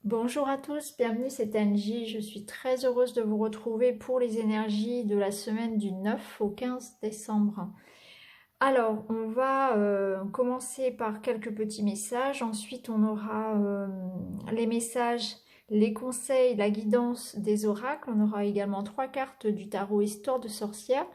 Bonjour à tous, bienvenue, c'est Angie. Je suis très heureuse de vous retrouver pour les énergies de la semaine du 9 au 15 décembre. Alors, on va commencer par quelques petits messages. Ensuite, on aura les messages, les conseils, la guidance des oracles. On aura également 3 cartes du tarot Histoire de sorcière.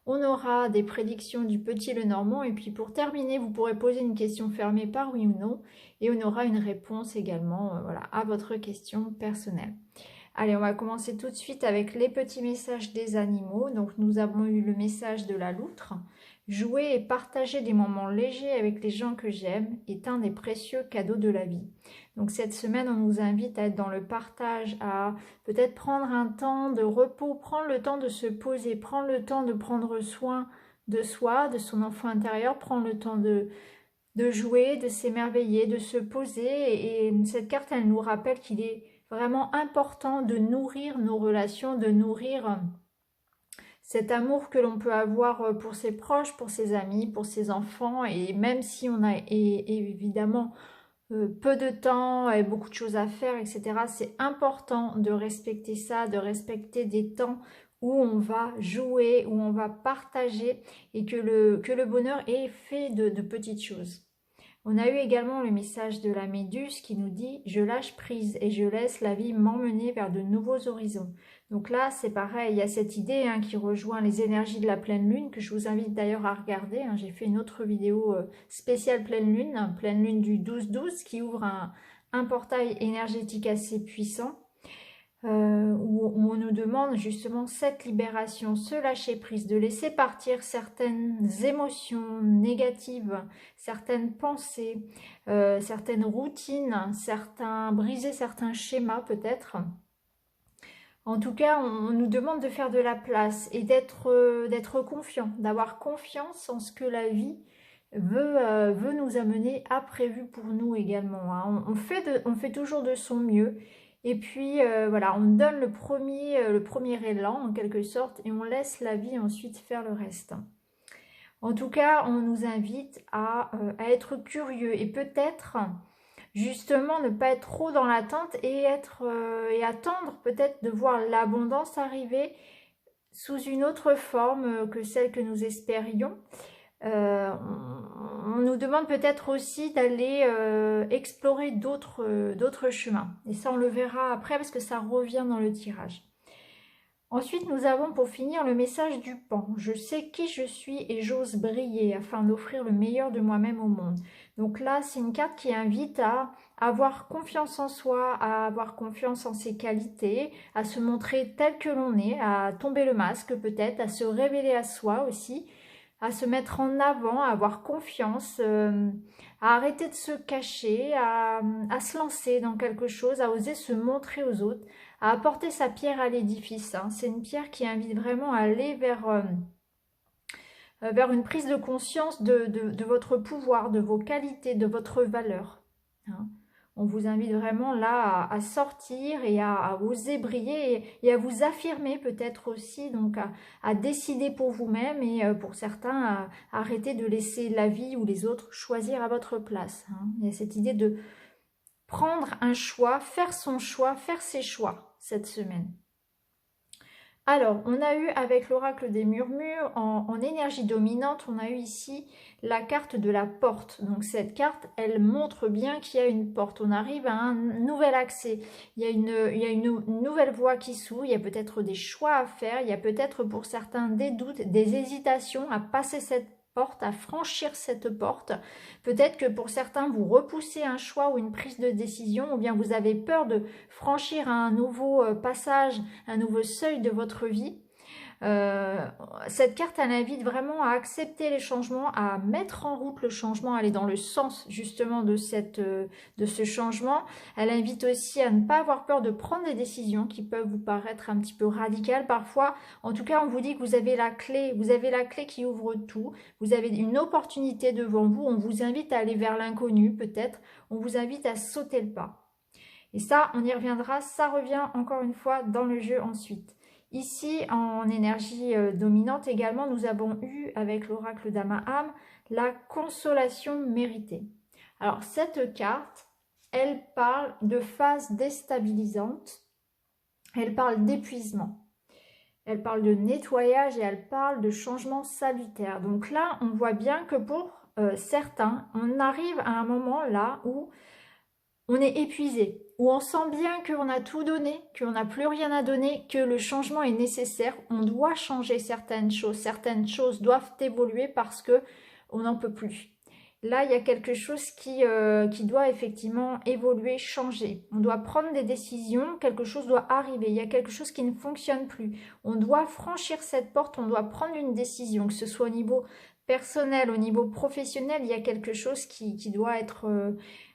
On aura des prédictions du Petit Lenormand et puis pour terminer, vous pourrez poser une question fermée par oui ou non et on aura une réponse également voilà, à votre question personnelle. Allez, on va commencer tout de suite avec les petits messages des animaux. Donc nous avons eu le message de la loutre. Jouer et partager des moments légers avec les gens que j'aime est un des précieux cadeaux de la vie. Donc cette semaine, on nous invite à être dans le partage, à peut-être prendre un temps de repos, prendre le temps de se poser, prendre le temps de prendre soin de soi, de son enfant intérieur, prendre le temps de jouer, de s'émerveiller, de se poser. Et cette carte, elle nous rappelle qu'il est vraiment important de nourrir nos relations, de nourrir cet amour que l'on peut avoir pour ses proches, pour ses amis, pour ses enfants. Et même si on a évidemment peu de temps et beaucoup de choses à faire, etc., c'est important de respecter ça, de respecter des temps où on va jouer, où on va partager et que le bonheur est fait de petites choses. On a eu également le message de la Méduse qui nous dit « Je lâche prise et je laisse la vie m'emmener vers de nouveaux horizons ». Donc là, c'est pareil, il y a cette idée qui rejoint les énergies de la pleine lune, que je vous invite d'ailleurs à regarder. J'ai fait une autre vidéo spéciale pleine lune du 12-12, qui ouvre un portail énergétique assez puissant. Où on nous demande justement cette libération, ce lâcher prise, de laisser partir certaines émotions négatives, certaines pensées, certaines routines, briser certains schémas peut-être. En tout cas, on nous demande de faire de la place et d'être confiant, d'avoir confiance en ce que la vie veut nous amener à prévu pour nous également. On fait toujours de son mieux. Et puis voilà, on donne le premier élan en quelque sorte et on laisse la vie ensuite faire le reste. En tout cas, on nous invite à être curieux et peut-être justement ne pas être trop dans l'attente et attendre peut-être de voir l'abondance arriver sous une autre forme que celle que nous espérions. On nous demande peut-être aussi d'aller explorer d'autres chemins. Et ça, on le verra après parce que ça revient dans le tirage. Ensuite, nous avons pour finir le message du pan. Je sais qui je suis et j'ose briller afin d'offrir le meilleur de moi-même au monde. Donc là, c'est une carte qui invite à avoir confiance en soi, à avoir confiance en ses qualités, à se montrer tel que l'on est, à tomber le masque peut-être, à se révéler à soi aussi, à se mettre en avant, à avoir confiance, à arrêter de se cacher, à se lancer dans quelque chose, à oser se montrer aux autres, à apporter sa pierre à l'édifice. C'est une pierre qui invite vraiment à aller vers une prise de conscience de votre pouvoir, de vos qualités, de votre valeur. On vous invite vraiment là à sortir et à oser briller et à vous affirmer peut-être aussi, donc à décider pour vous-même et pour certains à arrêter de laisser la vie ou les autres choisir à votre place. Il y a cette idée de prendre un choix, faire son choix, faire ses choix cette semaine. Alors, on a eu avec l'oracle des murmures, en énergie dominante, on a eu ici la carte de la porte. Donc cette carte, elle montre bien qu'il y a une porte. On arrive à un nouvel accès. Il y a une nouvelle voie qui s'ouvre, il y a peut-être des choix à faire, il y a peut-être pour certains des doutes, des hésitations à passer cette porte, à franchir cette porte. Peut-être que pour certains, vous repoussez un choix ou une prise de décision, ou bien vous avez peur de franchir un nouveau passage, un nouveau seuil de votre vie. Cette carte, elle invite vraiment à accepter les changements, à mettre en route le changement, aller dans le sens justement de ce changement. Elle invite aussi à ne pas avoir peur de prendre des décisions qui peuvent vous paraître un petit peu radicales parfois. En tout cas, on vous dit que vous avez la clé qui ouvre tout. Vous avez une opportunité devant vous. On vous invite à aller vers l'inconnu peut-être. On vous invite à sauter le pas. Et ça, on y reviendra. Ça revient encore une fois dans le jeu ensuite. Ici, en énergie dominante également, nous avons eu, avec l'oracle d'Amaham, la consolation méritée. Alors, cette carte, elle parle de phase déstabilisante, elle parle d'épuisement, elle parle de nettoyage et elle parle de changement salutaire. Donc là, on voit bien que pour certains, on arrive à un moment là où on est épuisé, où on sent bien qu'on a tout donné, qu'on n'a plus rien à donner, que le changement est nécessaire, on doit changer certaines choses doivent évoluer parce que on n'en peut plus. Là, il y a quelque chose qui doit effectivement évoluer, changer. On doit prendre des décisions, quelque chose doit arriver, il y a quelque chose qui ne fonctionne plus. On doit franchir cette porte, on doit prendre une décision, que ce soit au niveau personnel, au niveau professionnel, il y a quelque chose qui doit être...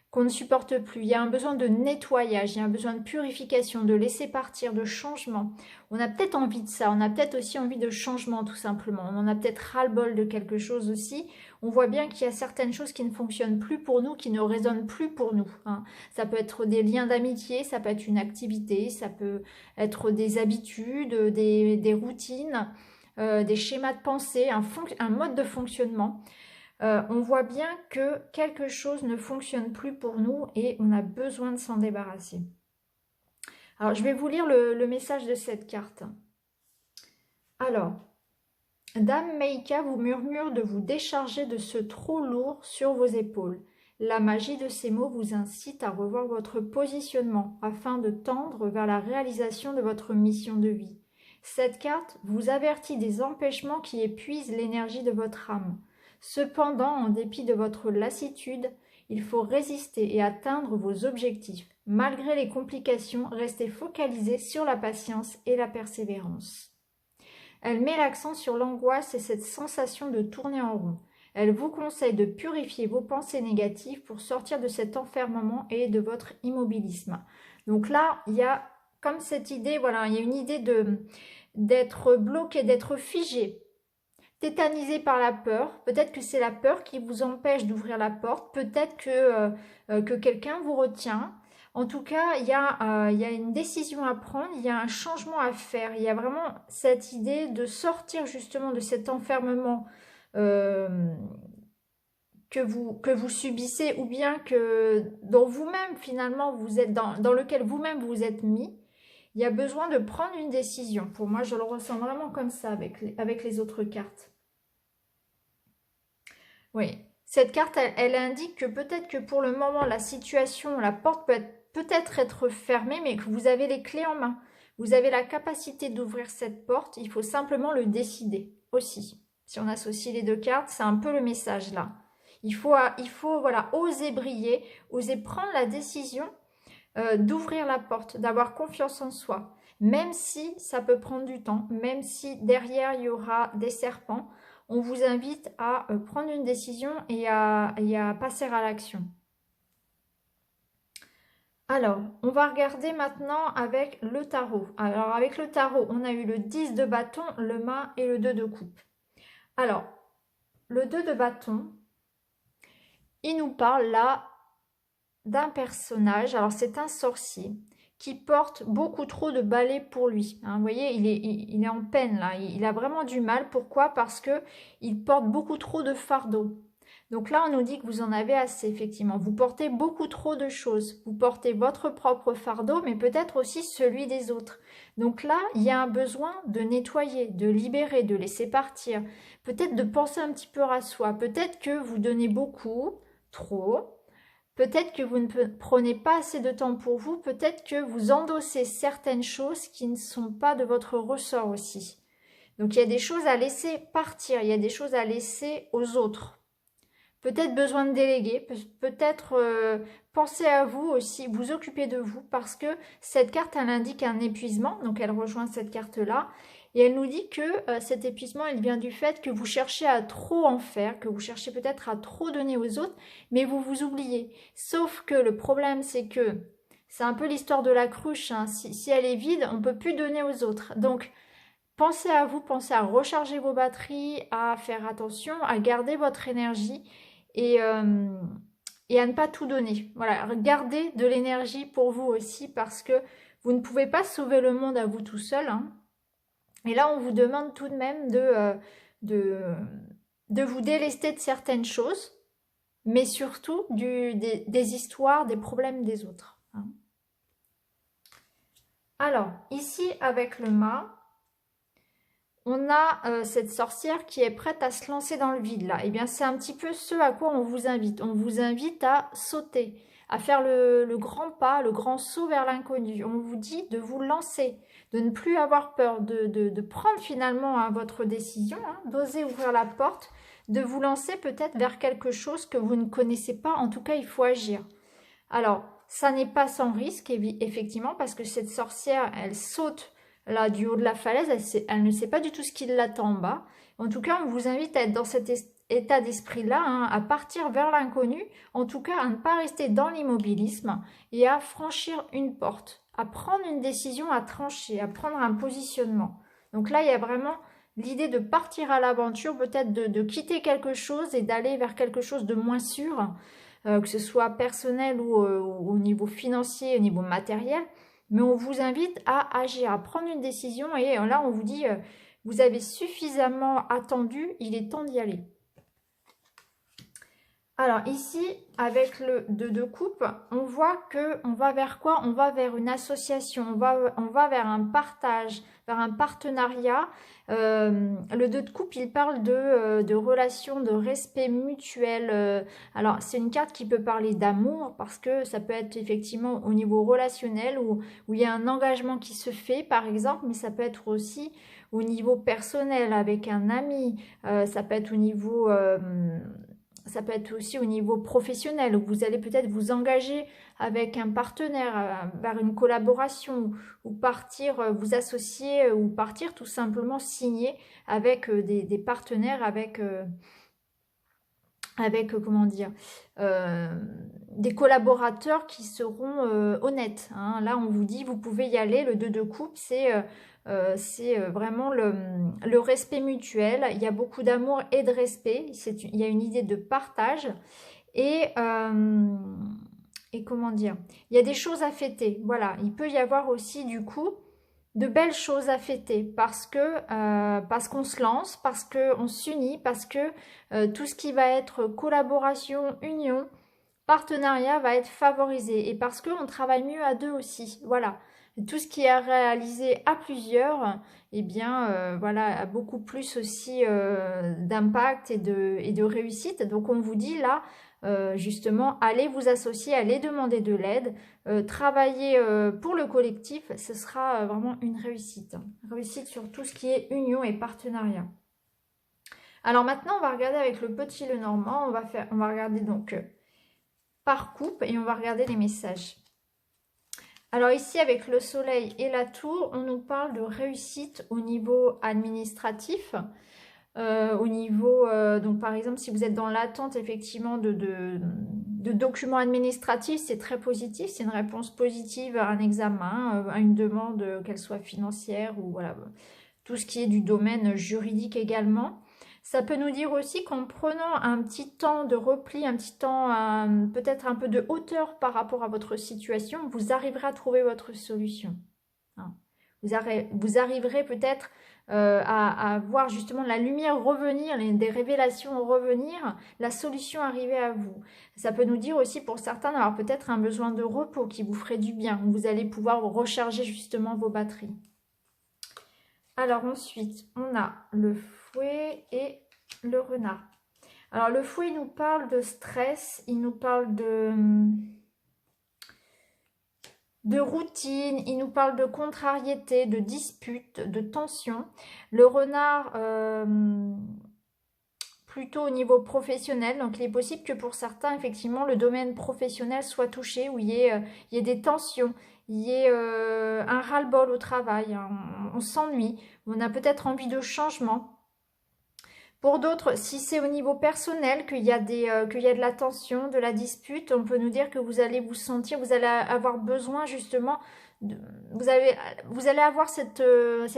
qu'on ne supporte plus. Il y a un besoin de nettoyage, il y a un besoin de purification, de laisser partir, de changement. On a peut-être envie de ça, on a peut-être aussi envie de changement tout simplement. On en a peut-être ras-le-bol de quelque chose aussi. On voit bien qu'il y a certaines choses qui ne fonctionnent plus pour nous, qui ne résonnent plus pour nous. Hein. Ça peut être des liens d'amitié, ça peut être une activité, ça peut être des habitudes, des routines, des schémas de pensée, un mode de fonctionnement. On voit bien que quelque chose ne fonctionne plus pour nous et on a besoin de s'en débarrasser. Alors, je vais vous lire le message de cette carte. Alors, Dame Meika vous murmure de vous décharger de ce trop lourd sur vos épaules. La magie de ces mots vous incite à revoir votre positionnement afin de tendre vers la réalisation de votre mission de vie. Cette carte vous avertit des empêchements qui épuisent l'énergie de votre âme. Cependant, en dépit de votre lassitude, il faut résister et atteindre vos objectifs. Malgré les complications, restez focalisé sur la patience et la persévérance. Elle met l'accent sur l'angoisse et cette sensation de tourner en rond. Elle vous conseille de purifier vos pensées négatives pour sortir de cet enfermement et de votre immobilisme. Donc là, il y a comme cette idée, voilà, il y a une idée d'être bloqué, d'être figé, tétanisé par la peur. Peut-être que c'est la peur qui vous empêche d'ouvrir la porte, peut-être que quelqu'un vous retient. En tout cas, il y a une décision à prendre, il y a un changement à faire. Il y a vraiment cette idée de sortir justement de cet enfermement que vous subissez ou bien que dont vous-même finalement vous êtes dans lequel vous-même vous êtes mis. Il y a besoin de prendre une décision. Pour moi, je le ressens vraiment comme ça avec les autres cartes. Oui, cette carte, elle indique que peut-être que pour le moment, la situation, la porte peut-être être fermée, mais que vous avez les clés en main. Vous avez la capacité d'ouvrir cette porte, il faut simplement le décider aussi. Si on associe les deux cartes, c'est un peu le message là. Il faut voilà, oser briller, oser prendre la décision d'ouvrir la porte, d'avoir confiance en soi. Même si ça peut prendre du temps, même si derrière il y aura des serpents, on vous invite à prendre une décision et à passer à l'action. Alors, on va regarder maintenant avec le tarot. Alors, avec le tarot, on a eu le 10 de bâton, le mât et le 2 de coupe. Alors, le 2 de bâton, il nous parle là d'un personnage. Alors, c'est un sorcier qui porte beaucoup trop de balais pour lui. Hein, vous voyez, il est en peine là. Il a vraiment du mal. Pourquoi? Parce que il porte beaucoup trop de fardeaux. Donc là, on nous dit que vous en avez assez, effectivement. Vous portez beaucoup trop de choses. Vous portez votre propre fardeau, mais peut-être aussi celui des autres. Donc là, il y a un besoin de nettoyer, de libérer, de laisser partir. Peut-être de penser un petit peu à soi. Peut-être que vous donnez beaucoup, trop. Peut-être que vous ne prenez pas assez de temps pour vous. Peut-être que vous endossez certaines choses qui ne sont pas de votre ressort aussi. Donc il y a des choses à laisser partir. Il y a des choses à laisser aux autres. Peut-être besoin de déléguer, peut-être penser à vous aussi, vous occuper de vous, parce que cette carte, elle indique un épuisement, donc elle rejoint cette carte-là, et elle nous dit que cet épuisement, il vient du fait que vous cherchez à trop en faire, que vous cherchez peut-être à trop donner aux autres, mais vous vous oubliez. Sauf que le problème, c'est que c'est un peu l'histoire de la cruche, hein. Si elle est vide, on ne peut plus donner aux autres. Donc, pensez à vous, pensez à recharger vos batteries, à faire attention, à garder votre énergie, et à ne pas tout donner. Voilà, gardez de l'énergie pour vous aussi parce que vous ne pouvez pas sauver le monde à vous tout seul. Hein. Et là, on vous demande tout de même de vous délester de certaines choses. mais surtout des histoires, des problèmes des autres. Hein. Alors, ici, avec le mât, on a cette sorcière qui est prête à se lancer dans le vide, là. Eh bien, c'est un petit peu ce à quoi on vous invite. On vous invite à sauter, à faire le grand pas, le grand saut vers l'inconnu. On vous dit de vous lancer, de ne plus avoir peur, de prendre finalement hein, votre décision, hein, d'oser ouvrir la porte, de vous lancer peut-être vers quelque chose que vous ne connaissez pas. En tout cas, il faut agir. Alors, ça n'est pas sans risque, effectivement, parce que cette sorcière, elle saute là du haut de la falaise, elle ne sait pas du tout ce qui l'attend en bas. En tout cas, on vous invite à être dans cet état d'esprit-là, hein, à partir vers l'inconnu, en tout cas à ne pas rester dans l'immobilisme et à franchir une porte, à prendre une décision, à trancher, à prendre un positionnement. Donc là, il y a vraiment l'idée de partir à l'aventure, peut-être de quitter quelque chose et d'aller vers quelque chose de moins sûr, que ce soit personnel ou au niveau financier, au niveau matériel. Mais on vous invite à agir, à prendre une décision et là on vous dit vous avez suffisamment attendu, il est temps d'y aller. Alors ici, avec le 2 de coupe, on voit qu'on va vers quoi? On va vers une association, on va vers un partage, vers un partenariat. Le 2 de coupe, il parle de relations, de respect mutuel. Alors c'est une carte qui peut parler d'amour parce que ça peut être effectivement au niveau relationnel où il y a un engagement qui se fait par exemple, mais ça peut être aussi au niveau personnel avec un ami, ça peut être au niveau... ça peut être aussi au niveau professionnel, où vous allez peut-être vous engager avec un partenaire vers une collaboration, ou partir vous associer, ou partir tout simplement signer avec des partenaires, avec comment dire, des collaborateurs qui seront honnêtes. Hein. Là, on vous dit, vous pouvez y aller. Le 2 de coupe, c'est vraiment le respect mutuel. Il y a beaucoup d'amour et de respect. Il y a une idée de partage. Et comment dire, il y a des choses à fêter. Voilà, il peut y avoir aussi du coup de belles choses à fêter parce qu'on se lance, parce qu'on s'unit, parce que tout ce qui va être collaboration, union, partenariat va être favorisé et parce qu'on travaille mieux à deux aussi. Voilà. Tout ce qui est réalisé à plusieurs, eh bien, voilà, a beaucoup plus aussi d'impact et de réussite. Donc, on vous dit là, justement, allez vous associer, allez demander de l'aide, travailler pour le collectif, ce sera vraiment une réussite. Réussite sur tout ce qui est union et partenariat. Alors maintenant, on va regarder avec le petit Lenormand, on va regarder donc par coupe et on va regarder les messages. Alors ici, avec le soleil et la tour, on nous parle de réussite au niveau administratif, au niveau, donc par exemple, si vous êtes dans l'attente effectivement de documents administratifs, c'est très positif, c'est une réponse positive à un examen, à une demande, qu'elle soit financière ou voilà, tout ce qui est du domaine juridique également. Ça peut nous dire aussi qu'en prenant un petit temps de repli, un petit temps peut-être un peu de hauteur par rapport à votre situation, vous arriverez à trouver votre solution. Hein. Vous arriverez peut-être à voir justement la lumière revenir, des révélations revenir, la solution arriver à vous. Ça peut nous dire aussi pour certains d'avoir peut-être un besoin de repos qui vous ferait du bien, où vous allez pouvoir recharger justement vos batteries. Alors ensuite, on a le fouet et le renard. Alors le fouet, il nous parle de stress, il nous parle de routine, il nous parle de contrariété, de dispute, de tension. Le renard, plutôt au niveau professionnel, donc il est possible que pour certains, effectivement, le domaine professionnel soit touché, où il y ait des tensions, il y ait un ras-le-bol au travail, hein, on s'ennuie, on a peut-être envie de changement. Pour d'autres, si c'est au niveau personnel qu'il y a de la tension, de la dispute, on peut nous dire que vous allez vous sentir, vous allez avoir besoin justement, vous allez avoir cette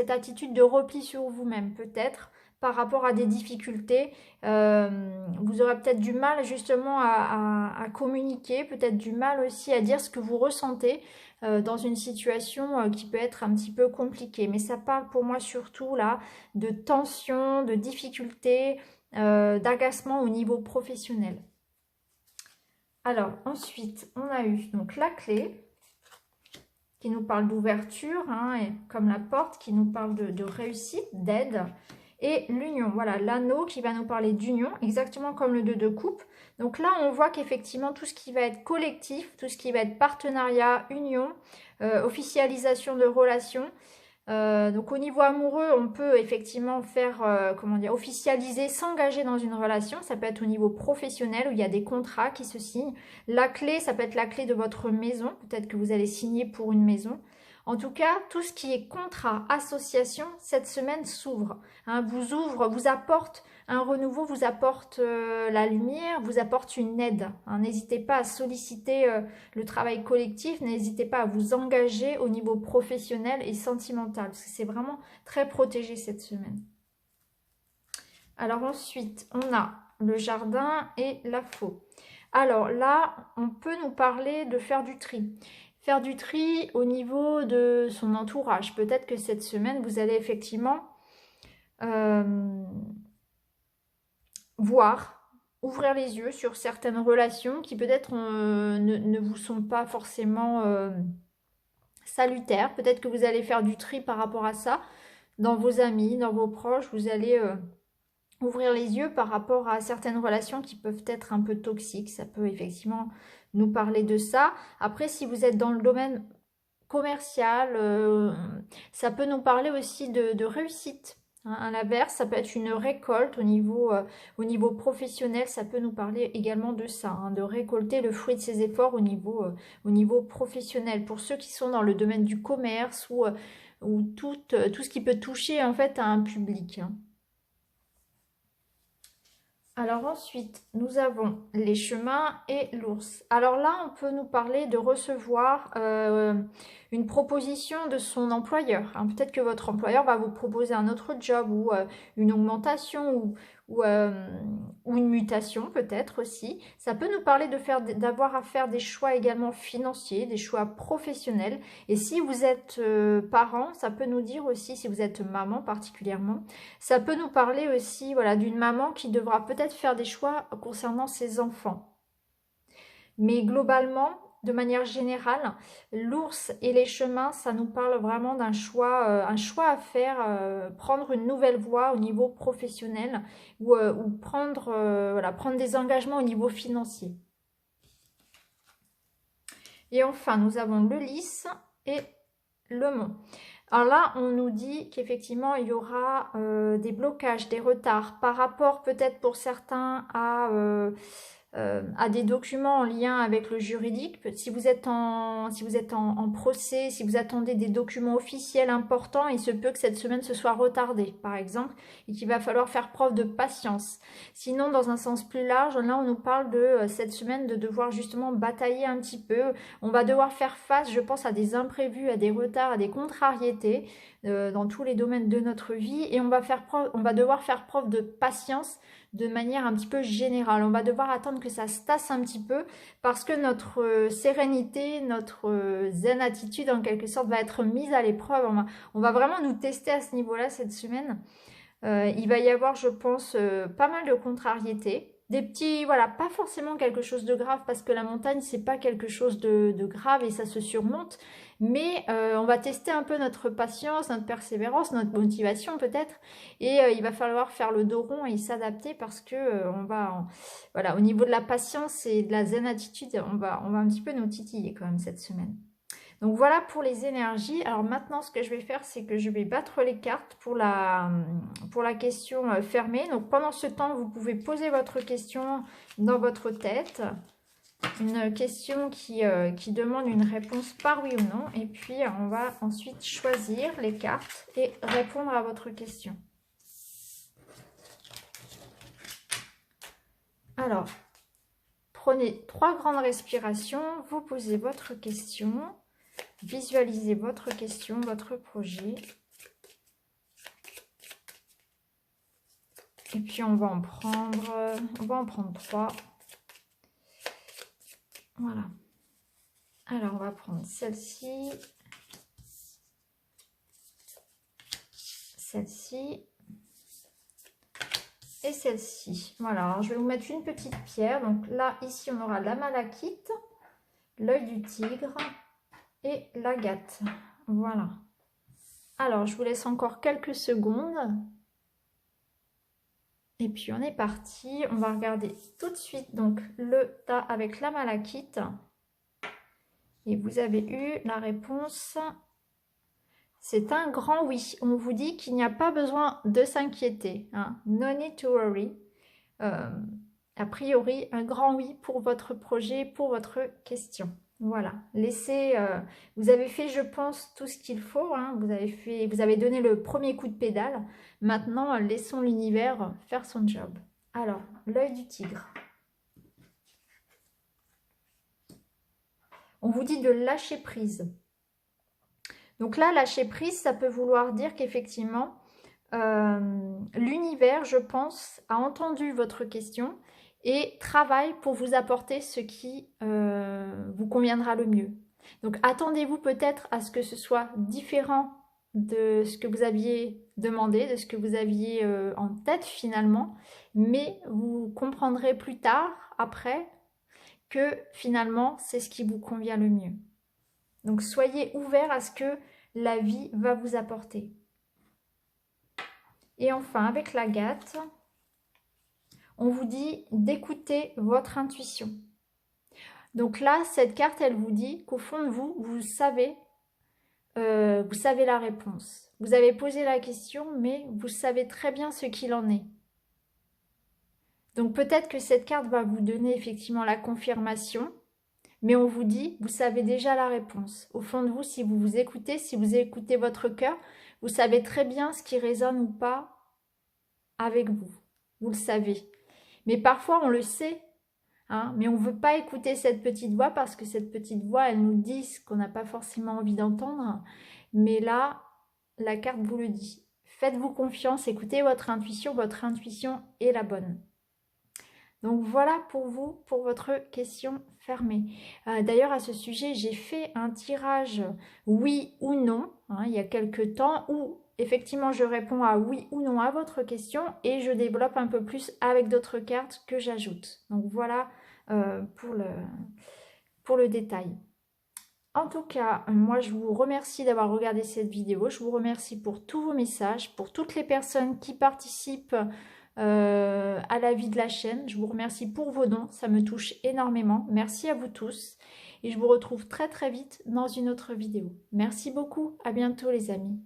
attitude de repli sur vous-même peut-être par rapport à des difficultés. Vous aurez peut-être du mal justement à communiquer, peut-être du mal aussi à dire ce que vous ressentez dans une situation qui peut être un petit peu compliquée. Mais ça parle pour moi surtout là de tension, de difficultés, d'agacement au niveau professionnel. Alors, ensuite, on a eu donc la clé qui nous parle d'ouverture, hein, et comme la porte qui nous parle de réussite, d'aide. Et l'union, voilà, l'anneau qui va nous parler d'union, exactement comme le 2 de coupe. Donc là, on voit qu'effectivement, tout ce qui va être collectif, tout ce qui va être partenariat, union, officialisation de relations. Donc au niveau amoureux, on peut effectivement faire, comment dire, officialiser, s'engager dans une relation. Ça peut être au niveau professionnel où il y a des contrats qui se signent. La clé, ça peut être la clé de votre maison. Peut-être que vous allez signer pour une maison. En tout cas, tout ce qui est contrat, association, cette semaine s'ouvre. Hein, vous ouvre, vous apporte un renouveau, vous apporte la lumière, vous apporte une aide. Hein, n'hésitez pas à solliciter le travail collectif, n'hésitez pas à vous engager au niveau professionnel et sentimental, parce que c'est vraiment très protégé cette semaine. Alors ensuite, on a le jardin et la faux. Alors là, on peut nous parler de faire du tri. Faire du tri au niveau de son entourage. Peut-être que cette semaine, vous allez effectivement voir, ouvrir les yeux sur certaines relations qui peut-être ne vous sont pas forcément salutaires. Peut-être que vous allez faire du tri par rapport à ça. Dans vos amis, dans vos proches, vous allez ouvrir les yeux par rapport à certaines relations qui peuvent être un peu toxiques. Ça peut effectivement nous parler de ça. Après, si vous êtes dans le domaine commercial, ça peut nous parler aussi de réussite. Hein. À l'inverse, ça peut être une récolte au niveau professionnel. Ça peut nous parler également de ça, hein, de récolter le fruit de ses efforts au niveau professionnel. Pour ceux qui sont dans le domaine du commerce ou tout ce qui peut toucher en fait à un public. Hein. Alors ensuite, nous avons les chemins et l'ours. Alors là, on peut nous parler de recevoir une proposition de son employeur. Hein. Peut-être que votre employeur va vous proposer un autre job ou une augmentation ou, ou une mutation peut-être aussi. Ça peut nous parler d'avoir à faire des choix également financiers, des choix professionnels. Et si vous êtes parent, ça peut nous dire aussi, si vous êtes maman particulièrement, ça peut nous parler aussi, voilà, d'une maman qui devra peut-être faire des choix concernant ses enfants. Mais globalement, de manière générale, l'ours et les chemins, ça nous parle vraiment d'un choix, un choix à faire, prendre une nouvelle voie au niveau professionnel ou prendre, voilà, prendre des engagements au niveau financier. Et enfin, nous avons le lys et le mont. Alors là, on nous dit qu'effectivement, il y aura des blocages, des retards par rapport peut-être pour certains à des documents en lien avec le juridique. Si vous êtes en procès, si vous attendez des documents officiels importants, il se peut que cette semaine se soit retardée, par exemple, et qu'il va falloir faire preuve de patience. Sinon, dans un sens plus large, là, on nous parle de cette semaine de devoir justement batailler un petit peu. On va devoir faire face, je pense, à des imprévus, à des retards, à des contrariétés dans tous les domaines de notre vie, et on va devoir faire preuve de patience de manière un petit peu générale. On va devoir attendre que ça se tasse un petit peu parce que notre sérénité, notre zen attitude en quelque sorte va être mise à l'épreuve. On va vraiment nous tester à ce niveau-là cette semaine. Il va y avoir, je pense, pas mal de contrariétés. Des petits, voilà, pas forcément quelque chose de grave parce que la montagne, c'est pas quelque chose de grave et ça se surmonte. Mais on va tester un peu notre patience, notre persévérance, notre motivation peut-être. Et il va falloir faire le dos rond et s'adapter parce que voilà, au niveau de la patience et de la zen attitude, on va un petit peu nous titiller quand même cette semaine. Donc voilà pour les énergies. Alors maintenant, ce que je vais faire, c'est que je vais battre les cartes pour la question fermée. Donc pendant ce temps, vous pouvez poser votre question dans votre tête. Une question qui demande une réponse par oui ou non. Et puis, on va ensuite choisir les cartes et répondre à votre question. Alors, prenez 3 grandes respirations. Vous posez votre question. Visualisez votre question, votre projet. Et puis on va en prendre 3. Voilà. Alors on va prendre celle-ci. Celle-ci. et celle-ci. Voilà, alors je vais vous mettre une petite pierre. Donc là, ici, on aura la malachite, l'œil du tigre et l'agate. Voilà. Alors, je vous laisse encore quelques secondes. Et puis, on est parti. On va regarder tout de suite donc le tas avec la malachite. Et vous avez eu la réponse. C'est un grand oui. On vous dit qu'il n'y a pas besoin de s'inquiéter. Hein. No need to worry. A priori, un grand oui pour votre projet, pour votre question. Voilà. Laissez. Vous avez fait, je pense, tout ce qu'il faut. Hein. Vous avez donné le premier coup de pédale. Maintenant, laissons l'univers faire son job. Alors, l'œil du tigre. On vous dit de lâcher prise. Donc là, lâcher prise, ça peut vouloir dire qu'effectivement, l'univers, je pense, a entendu votre question et travaille pour vous apporter ce qui vous conviendra le mieux. Donc attendez-vous peut-être à ce que ce soit différent de ce que vous aviez demandé, de ce que vous aviez en tête finalement, mais vous comprendrez plus tard, après, que finalement, c'est ce qui vous convient le mieux. Donc soyez ouverts à ce que la vie va vous apporter. Et enfin, avec l'agate, on vous dit d'écouter votre intuition. Donc là, cette carte, elle vous dit qu'au fond de vous, vous savez la réponse. Vous avez posé la question, mais vous savez très bien ce qu'il en est. Donc peut-être que cette carte va vous donner effectivement la confirmation, mais on vous dit, vous savez déjà la réponse. Au fond de vous, si vous vous écoutez, si vous écoutez votre cœur, vous savez très bien ce qui résonne ou pas avec vous. Vous le savez. Mais parfois, on le sait, hein, mais on ne veut pas écouter cette petite voix parce que cette petite voix, elle nous dit ce qu'on n'a pas forcément envie d'entendre. Mais là, la carte vous le dit. Faites-vous confiance, écoutez votre intuition est la bonne. Donc voilà pour vous, pour votre question fermée. D'ailleurs, à ce sujet, j'ai fait un tirage oui ou non, hein, il y a quelques temps, où effectivement je réponds à oui ou non à votre question et je développe un peu plus avec d'autres cartes que j'ajoute. Donc voilà pour le détail. En tout cas, moi je vous remercie d'avoir regardé cette vidéo. Je vous remercie pour tous vos messages, pour toutes les personnes qui participent à la vie de la chaîne. Je vous remercie pour vos dons, ça me touche énormément. Merci à vous tous et je vous retrouve très très vite dans une autre vidéo. Merci beaucoup, à bientôt les amis.